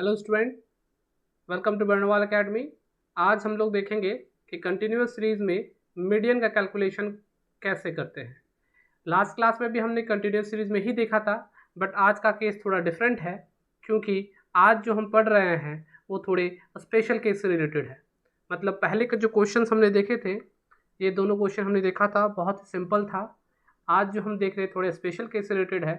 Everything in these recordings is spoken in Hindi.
Hello student, welcome to Barnwal academy. आज हम लोग देखेंगे कि कंटिन्यूअस सीरीज में मीडियन का कैलकुलेशन कैसे करते हैं। लास्ट क्लास में भी हमने कंटिन्यूअस सीरीज में ही देखा था, बट आज का केस थोड़ा डिफरेंट है क्योंकि आज जो हम पढ़ रहे हैं वो थोड़े स्पेशल केस से रिलेटेड है। मतलब पहले के जो क्वेश्चंस हमने देखे थे, ये दोनों क्वेश्चन हमने देखा था, बहुत ही सिंपल था। आज जो हम देख रहे हैं थोड़े स्पेशल केस से रिलेटेड है,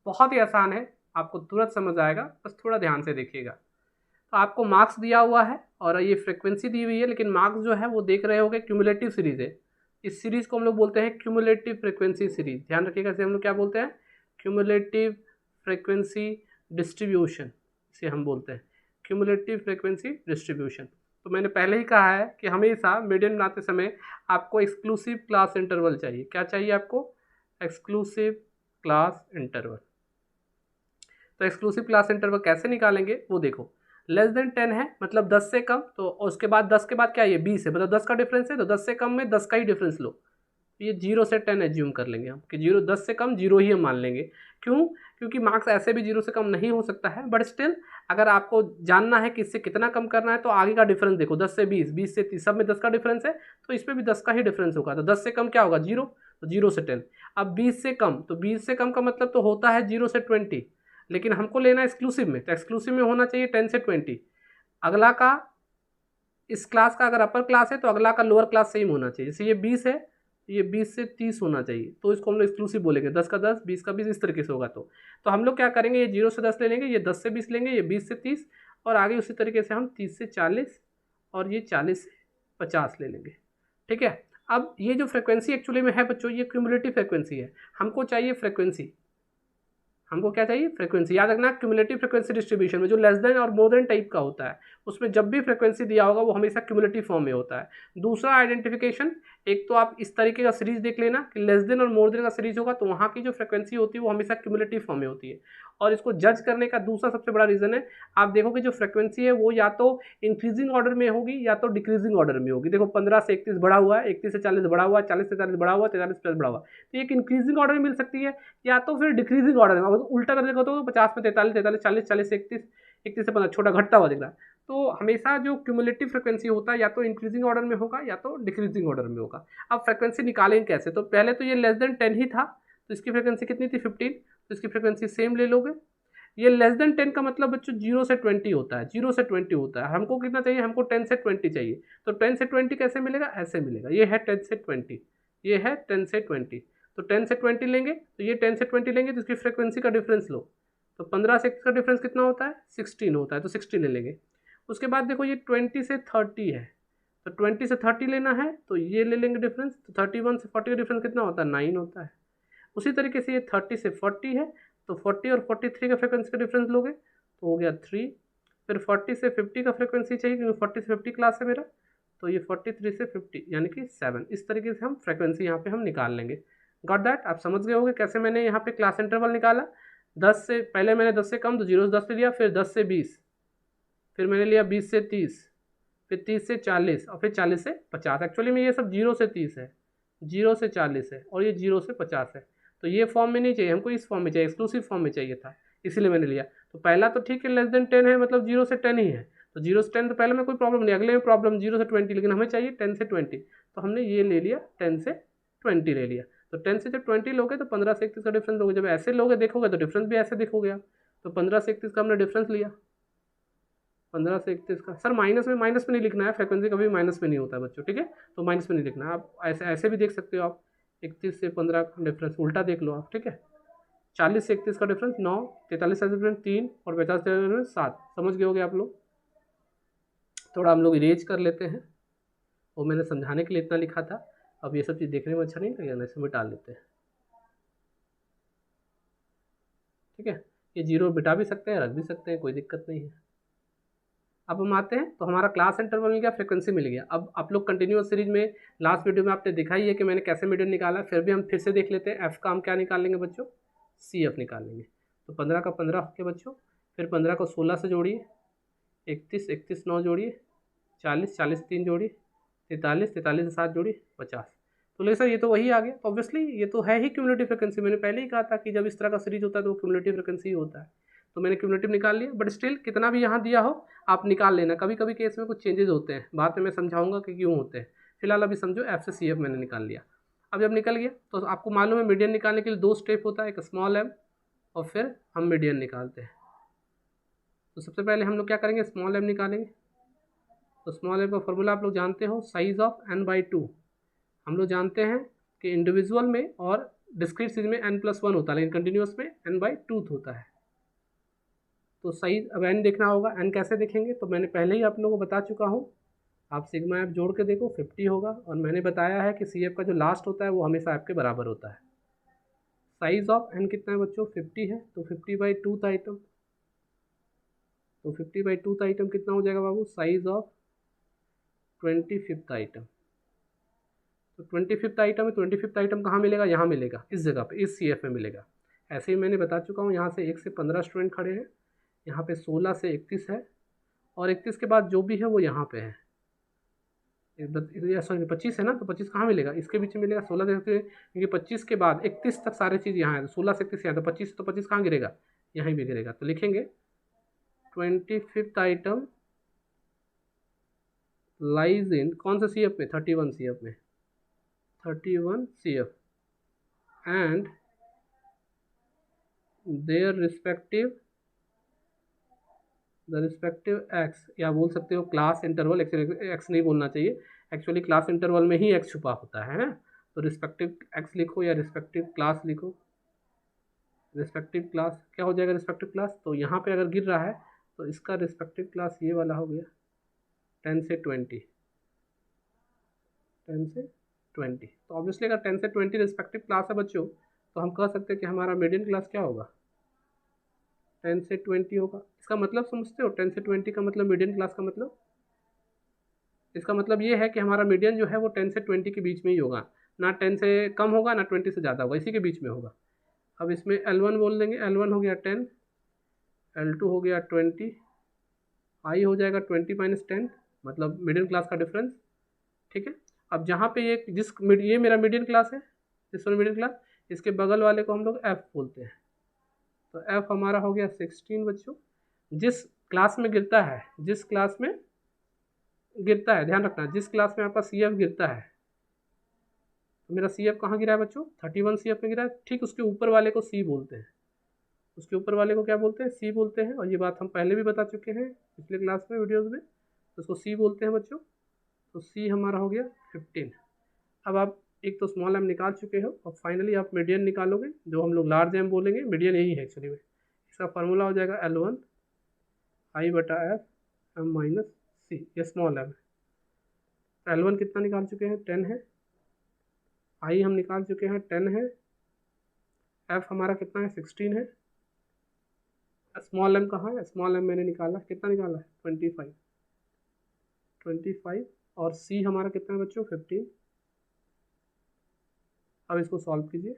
बहुत ही आसान है, आपको तुरंत समझ आएगा, बस थोड़ा ध्यान से देखिएगा। तो आपको मार्क्स दिया हुआ है और ये फ्रीक्वेंसी दी हुई है, लेकिन मार्क्स जो है वो देख रहे होगे क्यूमुलेटिव सीरीज है। इस सीरीज को हम लोग बोलते हैं क्यूमुलेटिव फ्रीक्वेंसी सीरीज। ध्यान रखिएगा, इसे हम लोग क्या बोलते हैं? क्यूमुलेटिव फ्रीक्वेंसी डिस्ट्रीब्यूशन, इसे हम बोलते हैं क्यूमुलेटिव फ्रीक्वेंसी डिस्ट्रीब्यूशन। तो मैंने पहले ही कहा है कि हमेशा मीडियन बनाते समय आपको एक्सक्लूसिव क्लास इंटरवल चाहिए। क्या चाहिए आपको? Exclusive class interval. तो एक्सक्लूसिव क्लास इंटरवल कैसे निकालेंगे वो देखो। लेस देन 10 है मतलब 10 से कम, तो उसके बाद 10 के बाद क्या है? ये 20 है, मतलब 10 का डिफरेंस है, तो 10 से कम में 10 का ही डिफरेंस लो। ये 0 से 10 एज्यूम कर लेंगे हम कि 0, 10 से कम 0 ही हम मान लेंगे। क्यों? क्योंकि मार्क्स ऐसे भी 0 से कम नहीं हो सकता है, बट स्टिल अगर आपको जानना है कि इससे कितना कम करना है तो आगे का डिफरेंस देखो। 10 से 20, 20 से 30, सब में 10 का डिफरेंस है, तो इसमें भी 10 का ही डिफरेंस होगा। तो 10 से कम क्या होगा? 0, तो 0 से 10। अब 20 से कम, तो 20 से कम का मतलब तो होता है 0 से 20, लेकिन हमको लेना है एक्सक्लूसिव में, तो एक्सक्लूसिव में होना चाहिए 10 से 20। अगला का इस क्लास का अगर अपर क्लास है तो अगला का लोअर क्लास सेम होना चाहिए। जैसे ये 20 है, ये 20 से 30 होना चाहिए, तो इसको हम लोग एक्सक्लूसिव बोलेंगे। 10 का 10, 20 का 20, इस तरीके से होगा। तो हम लोग क्या करेंगे? ये 0 से 10 ले लेंगे, ये 10 से 20 लेंगे, ये 20 से 30, और आगे उसी तरीके से हम 30 से 40 और ये 40 से 50 ले लेंगे। ठीक है। अब ये जो फ्रिक्वेंसी एक्चुअली में है बच्चों, ये क्यूमुलेटिव फ्रिक्वेंसी है। हमको चाहिए फ्रिक्वेंसी, हमको क्या चाहिए? फ्रीक्वेंसी। याद रखना, क्यूमुलेटिव फ्रीक्वेंसी डिस्ट्रीब्यूशन में जो लेस देन और मोर देन टाइप का होता है, उसमें जब भी फ्रीक्वेंसी दिया होगा वो हमेशा क्यूमुलेटिव फॉर्म में होता है। दूसरा आइडेंटिफिकेशन, एक तो आप इस तरीके का सीरीज देख लेना कि लेस देन और मोर देन का सीरीज होगा तो वहाँ की जो फ्रीक्वेंसी होती है वो हमेशा क्यूमुलेटिव फॉर्म में होती है। और इसको जज करने का दूसरा सबसे बड़ा रीजन है, आप देखोगे जो फ्रीक्वेंसी है वो या तो इंक्रीजिंग ऑर्डर में होगी या तो डिक्रीजिंग ऑर्डर में होगी। देखो 15 से 31 बढ़ा हुआ है, 31 से 40 बढ़ा हुआ है, 40 से 40 बढ़ा हुआ है, 43 प्लस बढ़ा हुआ है, तो एक इंक्रीजिंग ऑर्डर में मिल सकती है या तो फिर डिक्रीजिंग ऑर्डर में। उल्टा कर देखो तो 50 में 43, 43 40, 40 से 31, 31 से 15 छोटा घटता हुआ दिख रहा है। तो हमेशा जो क्यूमुलेटिव फ्रिक्वेंसी होता है या तो इंक्रीजिंग ऑर्डर में होगा या तो डिक्रीजिंग ऑर्डर में होगा। अब फ्रिक्वेंसी निकालेंगे कैसे? तो पहले तो ये लेस देन 10 ही था, तो इसकी फ्रिक्वेंसी कितनी थी? 15, तो इसकी फ्रिक्वेंसी सेम ले लोगे। ये लेस देन 10 का मतलब बच्चों 0 से 20 होता है, 0 से 20 होता है। हमको कितना चाहिए? हमको 10 से 20 चाहिए। तो 10 से 20 कैसे मिलेगा? ऐसे मिलेगा। ये है 10 से 20, ये है 10 से 20, तो 10 से 20 लेंगे, तो ये 10 से 20 लेंगे तो इसकी फ्रिक्वेंसी का डिफरेंस लो। तो 15 से 21 का डिफरेंस कितना होता है? 16 होता है, तो 60 ले लेंगे। उसके बाद देखो ये 20 से 30 है, तो 20 से 30 लेना है तो ये ले लेंगे डिफरेंस। तो 31 से 40 का डिफरेंस कितना होता है? 9 होता है। उसी तरीके से ये 30 से 40 है, तो 40 और 43 का फ्रिक्वेंसी का डिफरेंस लोगे तो हो गया 3। फिर 40 से 50 का फ्रिक्वेंसी चाहिए क्योंकि 40 से 50 क्लास है मेरा, तो ये 43 से 50 यानी कि 7। इस तरीके से हम फ्रिक्वेंसी यहाँ पे हम निकाल लेंगे। Got that? आप समझ गए होंगे कैसे मैंने यहाँ पे क्लास इंटरवल निकाला। 10 से पहले मैंने 10 से कम तो 0 से 10 ले लिया, फिर 10 से 20, फिर मैंने लिया 20 से 30, फिर 30 से 40 और फिर 40 से 50। एक्चुअली में ये सब 0 से 30 है, 0 से 40 है और ये 0 से 50 है। तो ये फॉर्म में नहीं चाहिए हमको, इस फॉर्म में चाहिए, एक्सक्लूसिव फॉर्म में चाहिए था, इसीलिए मैंने लिया। तो पहला तो ठीक है, लेस देन 10 है मतलब 0 से 10 ही है, तो 0 से 10 तो पहले में कोई प्रॉब्लम नहीं, अगले में प्रॉब्लम 0 से 20, लेकिन हमें चाहिए 10 से 20, तो हमने ये ले लिया 10 से 20 ले लिया। तो 10 से जब 20 लोगे तो 15 से 31 का डिफरेंस लोगे। जब ऐसे लोगे देखोगे तो डिफरेंस भी ऐसे दिखोगे आप। तो 15 से 31 का हमने डिफरेंस लिया, 15 से 31 का। सर माइनस में नहीं लिखना है, फ्रिक्वेंसी कभी माइनस में नहीं होता है बच्चों, ठीक है? तो माइनस में नहीं लिखना है, आप ऐसे ऐसे भी देख सकते हो आप। 31 से 15 का डिफरेंस उल्टा देख लो आप, ठीक है? 40 से 31 का डिफरेंस 9, 43 का डिफरेंस 3 और 50 का डिफरेंस 7। समझ गए होगे आप लोग? थोड़ा हम लोग इरेज कर लेते हैं, वो मैंने समझाने के लिए इतना लिखा था। अब ये सब चीज़ देखने में अच्छा नहीं लगेगा ना, इसमें मिटा लेते हैं, ठीक है? ये 0 मिटा भी सकते हैं, रख भी सकते हैं, कोई दिक्कत नहीं है। अब हम आते हैं, तो हमारा क्लास इंटरवल मिल गया, फ्रिक्वेंसी मिल गया। अब आप लोग कंटिन्यूअस सीरीज में लास्ट वीडियो में आपने दिखाई है कि मैंने कैसे मीडियन निकाला, फिर भी हम फिर से देख लेते हैं। एफ का हम क्या निकाल लेंगे बच्चों? सी एफ निकाल लेंगे। तो 15 का 15 के बच्चों, फिर 15 को 16 से जोड़िए, 31, 31 9 जोड़िए, 40, 40 3 जोड़िए, 43, 43 से 7 जोड़िए, 50। तो ले सर ये तो वही आ गया। तो ऑब्वियसली ये तो है ही क्यूमुलेटिव फ्रिक्वेंसी। मैंने पहले ही कहा था कि जब इस तरह का सीरीज होता है तो क्यूमुलेटिव फ्रिक्वेंसी ही होता है। तो मैंने क्यूमुलेटिव निकाल लिया, बट स्टिल कितना भी यहाँ दिया हो आप निकाल लेना। कभी कभी केस में कुछ चेंजेस होते हैं, बाद में मैं समझाऊंगा कि क्यों होते हैं। फिलहाल अभी समझो एफ से सी एफ मैंने निकाल लिया। अब जब निकल गया तो आपको मालूम है मीडियन निकालने के लिए 2 स्टेप होता है, एक स्मॉल एम और फिर हम मीडियन निकालते हैं। तो सबसे पहले हम लोग क्या करेंगे, स्मॉल एम निकालेंगे। तो स्मॉल एम का फॉर्मूला आप लोग जानते हो, साइज ऑफ n/2। हम लोग जानते हैं कि इंडिविजुअल में और डिस्क्रीट सीरीज में n+1 होता है, लेकिन कंटिन्यूस में n/2 होता है। तो साइज अब n देखना होगा, n कैसे देखेंगे, तो मैंने पहले ही आप लोगों को बता चुका हूँ। आप सिग्मा एफ जोड़ के देखो 50 होगा, और मैंने बताया है कि सी एफ का जो लास्ट होता है वो हमेशा एफ के बराबर होता है। साइज ऑफ n कितना है बच्चों, 50 है, तो 50/2 आइटम। तो 50/2 आइटम कितना हो जाएगा बाबू, साइज ऑफ 25th आइटम। तो 25th आइटम है, 25th आइटम कहाँ मिलेगा, यहाँ मिलेगा, इस जगह पे, इस सी एफ में मिलेगा। ऐसे ही मैंने बता चुका हूँ, यहाँ से 1 से 15 स्टूडेंट खड़े हैं, यहाँ पे 16 से 31 है, और 31 के बाद जो भी है वो यहाँ पे है। सॉरी 25 है ना, तो 25 कहाँ मिलेगा, इसके बीच में मिलेगा 16 से, क्योंकि 25 के बाद 31 तक सारे चीज़ यहाँ है, तो 16 से 31 यहाँ, तो 25 कहाँ गिरेगा, यहीं भी गिरेगा। तो लिखेंगे 25th आइटम लाइज इन कौन सा सी एफ में, 31 सी एफ में, 31 C F, and their respective the respective x, या बोल सकते हो क्लास इंटरवल, एक्स नहीं बोलना चाहिए, एक्चुअली क्लास इंटरवल में ही एक्स छुपा होता है ना। तो रिस्पेक्टिव एक्स लिखो या रिस्पेक्टिव क्लास लिखो। रिस्पेक्टिव क्लास क्या हो जाएगा, रिस्पेक्टिव क्लास, तो यहाँ पे अगर गिर रहा है तो इसका रिस्पेक्टिव क्लास ये वाला हो गया 10 से 20, 10 से 20। तो ऑब्वियसली अगर 10 से 20 रिस्पेक्टिव क्लास है बच्चों, तो हम कह सकते हैं कि हमारा मीडियन क्लास क्या होगा, 10 से 20 होगा। इसका मतलब समझते हो, 10 से 20 का मतलब मीडियन क्लास का मतलब, इसका मतलब ये है कि हमारा मीडियन जो है वो 10 से 20 के बीच में ही होगा, ना 10 से कम होगा ना 20 से ज़्यादा होगा, इसी के बीच में होगा। अब इसमें L1 बोल देंगे, L1 हो गया 10, L2 हो गया 20, I हो जाएगा 20 - 10, मतलब मिडिल क्लास का डिफरेंस। ठीक है, अब जहाँ पे ये मेरा मीडियन क्लास है, दिस वन मिडिल क्लास, इसके बगल वाले को हम लोग F बोलते हैं। तो F हमारा हो गया 16 बच्चों। जिस क्लास में गिरता है, जिस क्लास में गिरता है, ध्यान रखना, जिस क्लास में आपका CF गिरता है, तो मेरा CF कहाँ गिरा है बच्चों, 31 CF में गिरा है। ठीक उसके ऊपर वाले को C बोलते हैं, उसके ऊपर वाले को क्या बोलते हैं, C बोलते हैं। और ये बात हम पहले भी बता चुके हैं पिछले क्लास में, वीडियोज़ में, तो उसको C बोलते हैं बच्चों। तो C हमारा हो गया 15। अब आप एक तो स्मॉल एम निकाल चुके हो, और फाइनली आप मीडियन निकालोगे, जो हम लोग लार्ज एम बोलेंगे, मीडियन यही है एक्चुअली में। इसका फार्मूला हो जाएगा L1 I/F M - C, ये स्मॉल एम है। L1 कितना निकाल चुके हैं, 10 है, I हम निकाल चुके हैं 10 है, F हमारा कितना है, 16 है। स्मॉल एम कहाँ है, स्मॉल एम मैंने निकाला, कितना निकाला है, 25, और C हमारा कितना है बच्चों, 15। अब इसको सॉल्व कीजिए,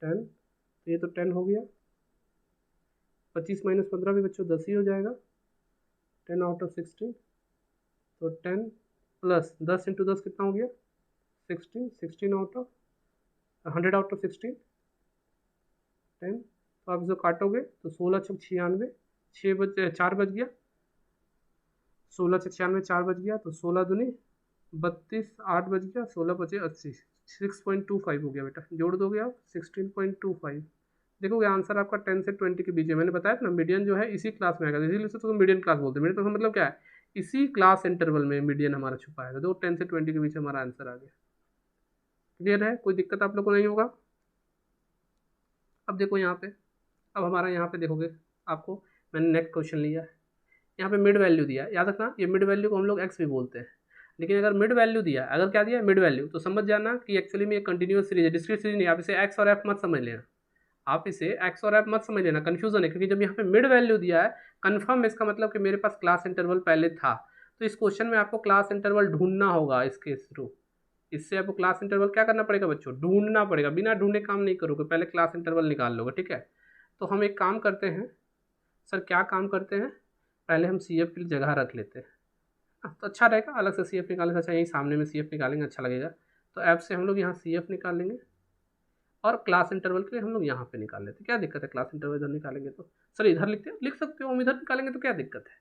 10, तो ये तो 10 हो गया, 25 - 15 भी बच्चों 10 ही हो जाएगा, 10 आउट ऑफ 16, तो 10 प्लस 10 × 10 कितना हो गया, 16, 16 आउट ऑफ 100 आउट ऑफ 16, 10। तो आप इसको काटोगे तो 16 × 96, 4 बच गया, 16 × 96 4 बच गया, तो 16 दूनी 32, 8 बच गया, 16 बचे 80, 6.25 हो गया बेटा, जोड़ दोगे आप 16.25। देखोगे आंसर आपका 10 से 20 के बीच है। मैंने बताया था ना, मीडियन जो है इसी क्लास में आएगा, इसीलिए तो मीडियन क्लास बोलते हैं। मीडियन क्लास मतलब क्या है, इसी क्लास इंटरवल में मीडियन हमारा छुपा है, तो 10 से 20 के बीच हमारा आंसर आ गया। क्लियर है, कोई दिक्कत आप लोग को नहीं होगा। अब देखो यहाँ पे, अब हमारा यहाँ पे देखोगे आपको, मैंने नेक्स्ट क्वेश्चन लिया है, यहाँ पे मिड वैल्यू दिया है। याद रखना, ये मिड वैल्यू को हम लोग एक्स भी बोलते हैं, लेकिन अगर मिड वैल्यू दिया, अगर क्या दिया है, मिड वैल्यू, तो समझ जाना कि एक्चुअली में ये कंटिन्यूस सीरीज है, डिस्क्रीट सीरीज नहीं। आप इसे एक्स और एफ मत समझ लेना, आप इसे एक्स और एफ मत समझ लेना, कन्फ्यूजन है। क्योंकि जब यहाँ पे मिड वैल्यू दिया है, कन्फर्म इसका मतलब कि मेरे पास क्लास इंटरवल पहले था। तो इस क्वेश्चन में आपको क्लास इंटरवल ढूंढना होगा इसके थ्रू। इससे आपको क्लास इंटरवल क्या करना पड़ेगा बच्चों, ढूंढना पड़ेगा। बिना ढूंढे काम नहीं करोगे, पहले क्लास इंटरवल निकाल लोगे। ठीक है, तो हम एक काम करते हैं, सर क्या काम करते हैं, पहले हम CF की जगह रख लेते हैं, तो अच्छा रहेगा। अलग से CF निकालने से अच्छा यहीं सामने में CF निकालेंगे, अच्छा लगेगा। तो ऐप से हम लोग यहाँ CF निकाल लेंगे। और क्लास इंटरवल के लिए हम लोग यहाँ पे निकाल लेते हैं। क्या दिक्कत है, क्लास इंटरवल इधर निकालेंगे तो सर इधर लिखते हैं, लिख सकते हो, हम इधर निकालेंगे तो क्या दिक्कत है।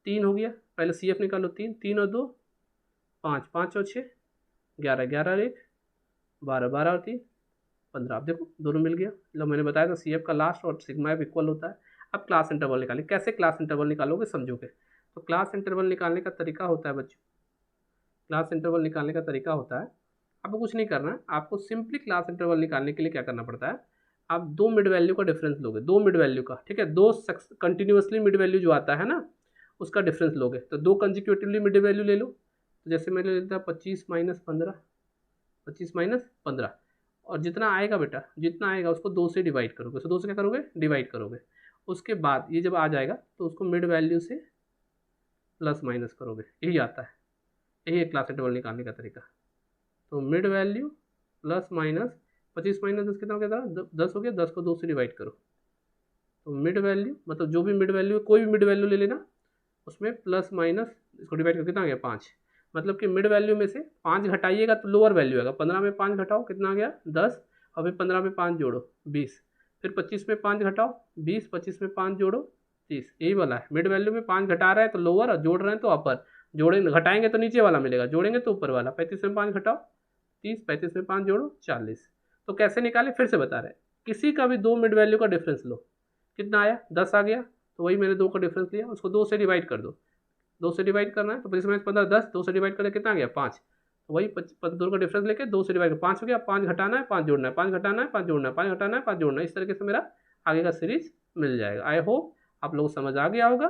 3 हो गया, पहले सी एफ निकालो, 3, 3 और 2 5, 5 और 6 11, 11 और 1 12, 12 और 3 15। आप देखो दोनों मिल गया। लो मैंने बताया था सी एफ का लास्ट और सिग्मा एफ इक्वल होता है। अब क्लास इंटरवल निकालें, कैसे क्लास इंटरवल निकालोगे समझोगे। तो क्लास इंटरवल निकालने का तरीका होता है बच्चों, क्लास इंटरवल निकालने का तरीका होता है, आपको कुछ नहीं करना है। आपको सिंपली क्लास इंटरवल निकालने के लिए क्या करना पड़ता है, आप दो मिड वैल्यू का डिफरेंस लोगे, दो मिड वैल्यू का, ठीक है, दो कंटिन्यूसली मिड वैल्यू जो आता है ना उसका डिफरेंस लोगे। तो दो कंजिक्यूटिवली मिड वैल्यू ले लो। तो जैसे मैंने ले लेता 25 माइनस 15, 25 माइनस 15, और जितना आएगा बेटा, जितना आएगा उसको 2 से डिवाइड करोगे। उसको 2 से क्या करोगे, डिवाइड करोगे। उसके बाद ये जब आ जाएगा तो उसको मिड वैल्यू से प्लस माइनस करोगे, यही आता है। यही है क्लास इंटरवल निकालने का तरीका। तो mid value plus minus 25 minus 10 कितना हो गया था, 10 हो गया, 10 को 2 से डिवाइड करो। तो मिड वैल्यू मतलब जो भी मिड वैल्यू है, कोई भी मिड वैल्यू ले लेना, उसमें प्लस माइनस इसको डिवाइड कर कितना आ गया 5। मतलब कि मिड वैल्यू में से 5 घटाइएगा तो लोअर वैल्यू आएगा। 15 में 5 घटाओ कितना आ गया 10, और फिर 15 में 5 जोड़ो 20, फिर 25 में 5 घटाओ 20, 25 में 5 जोड़ो 30। यही वाला है, मिड वैल्यू में 5 घटा रहे हैं तो लोअर, और जोड़ रहे हैं तो अपर। जोड़ेंगे घटाएंगे तो नीचे वाला मिलेगा, जोड़ेंगे तो ऊपर वाला। 35 में 5 घटाओ 30, 35 में 5 जोड़ो 40। तो कैसे निकाले फिर से बता रहे हैं, किसी का भी दो मिड वैल्यू का डिफरेंस लो, कितना आया 10 आ गया, तो वही मैंने 2 का डिफरेंस लिया, उसको 2 से डिवाइड कर दो। 2 से डिवाइड करना है तो 25 माइनस 15 10, 2 से डिवाइड करें कितना आ गया 5। तो वही 2 का डिफरेंस लेके 2 से डिवाइड कर 5 हो गया। 5 घटाना है 5 जोड़ना है, 5 घटाना है 5 जोड़ना है, 5 घटाना है 5 जोड़ना है। इस तरीके से मेरा आगे का सीरीज मिल जाएगा। आई होप आप लोग समझ आ गया होगा।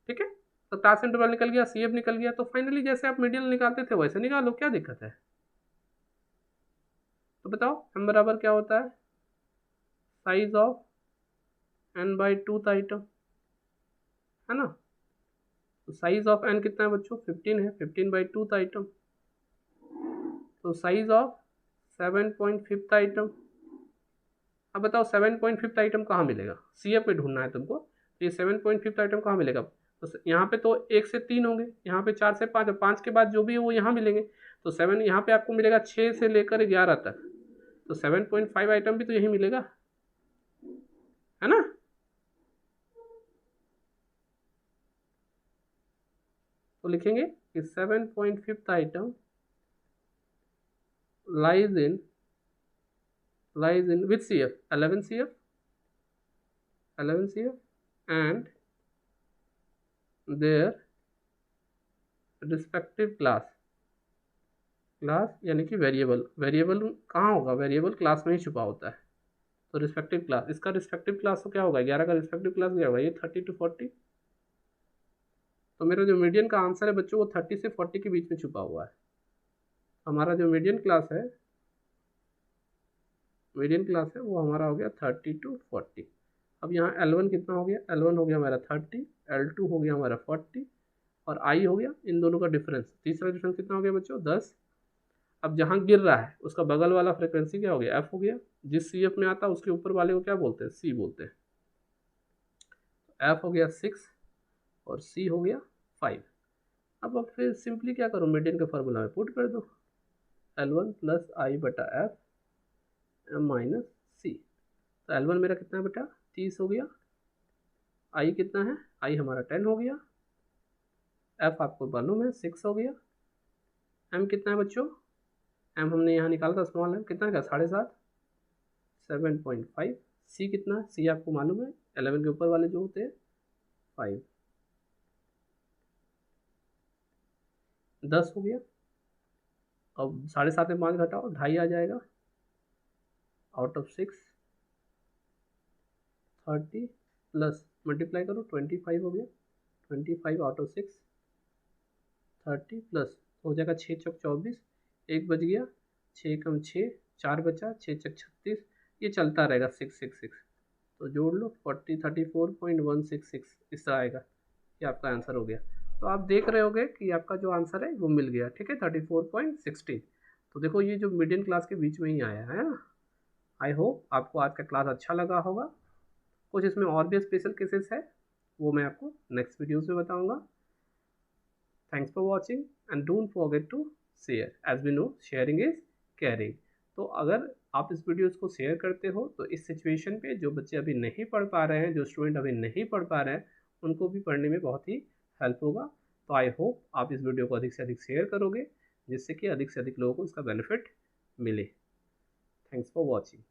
ठीक है, तो क्लास इंटरवल निकल गया, सी एफ निकल गया। तो फाइनली जैसे आप मीडियन निकालते थे वैसे निकालो, क्या दिक्कत है। तो बताओ m बराबर क्या होता है, साइज ऑफ n/2th आइटम, है ना। तो साइज ऑफ n कितना है बच्चों, 15 है, 15/2th आइटम। तो साइज ऑफ 7.5th आइटम। अब बताओ 7.5th आइटम कहाँ मिलेगा, सी एफ में ढूंढना है तुमको। तो ये 7.5th आइटम कहाँ मिलेगा, तो यहाँ पे तो 1 से 3 होंगे, यहाँ पे 4 से 5, और 5 के बाद जो भी है वो यहाँ मिलेंगे। तो 7 यहाँ पे आपको मिलेगा 6 से लेकर 11 तक। तो 7.5 आइटम भी तो यही मिलेगा, है ना। तो लिखेंगे कि 7.5th item lies in which CF, 11 CF, 11 CF and their respective class यानी कि वेरिएबल कहाँ होगा, वेरिएबल क्लास में ही छुपा होता है। तो रिस्पेक्टिव क्लास, इसका रिस्पेक्टिव क्लास तो क्या होगा, 11 का रिस्पेक्टिव क्लास क्या होगा, ये 30 to 40। तो मेरा जो मीडियन का आंसर है बच्चों वो 30 से 40 के बीच में छुपा हुआ है। हमारा जो मीडियन क्लास है वो हमारा हो गया 30 to 40। अब यहाँ L1 कितना हो गया, L1 हो गया हमारा 30, L2 हो गया हमारा 40, और I हो गया इन दोनों का डिफरेंस। तीसरा डिफरेंस कितना हो गया बच्चों 10। अब जहाँ गिर रहा है उसका बगल वाला फ्रिक्वेंसी क्या हो गया, F हो गया। जिस CF में आता है उसके ऊपर वाले को क्या बोलते हैं, C बोलते हैं। F हो गया 6 और C हो गया 5। अब फिर सिंपली क्या करो, मीडियन के फार्मूला में पुट कर दो, L1 प्लस I बटा F माइनस C। तो L1 मेरा कितना है बेटा 30 हो गया, I कितना है, I हमारा 10 हो गया, F आपको मालूम है 6 हो गया, M कितना है बच्चों, M हमने यहाँ निकाला था स्मॉल M कितना है 7.5, 7.5। C कितना है, C आपको मालूम है 11 के ऊपर वाले जो होते हैं 5, 10 हो गया। अब 7.5 में 5 घटाओ 2.5 आ जाएगा, आउट ऑफ 6 30 प्लस मल्टीप्लाई करो 25 हो गया, 25 आउट ऑफ 6 30 प्लस हो जाएगा 6 चौक 24, 1 बच गया, 6 कम 6 4 बचा, 6 चक 36, ये चलता रहेगा 666। तो जोड़ लो 40 34.166 इस तरह आएगा, ये आपका आंसर हो गया। तो आप देख रहे होगे कि आपका जो आंसर है वो मिल गया, ठीक है 34.16। तो देखो ये जो मीडियन क्लास के बीच में ही आया है ना। आई होप आपको आज का क्लास अच्छा लगा होगा। कुछ इसमें और भी स्पेशल केसेस है वो मैं आपको नेक्स्ट वीडियोज़ में बताऊँगा। Thanks for watching and don't forget to share, as we know sharing is caring। तो अगर आप इस वीडियोज़ को शेयर करते हो तो इस सिचुएशन पे जो बच्चे अभी नहीं पढ़ पा रहे हैं, जो स्टूडेंट अभी नहीं पढ़ पा रहे हैं, उनको भी पढ़ने में बहुत ही हेल्प होगा। तो आई होप आप इस वीडियो को अधिक से अधिक शेयर करोगे, जिससे कि अधिक से अधिक लोगों को इसका बेनिफिट मिले। Thanks for watching.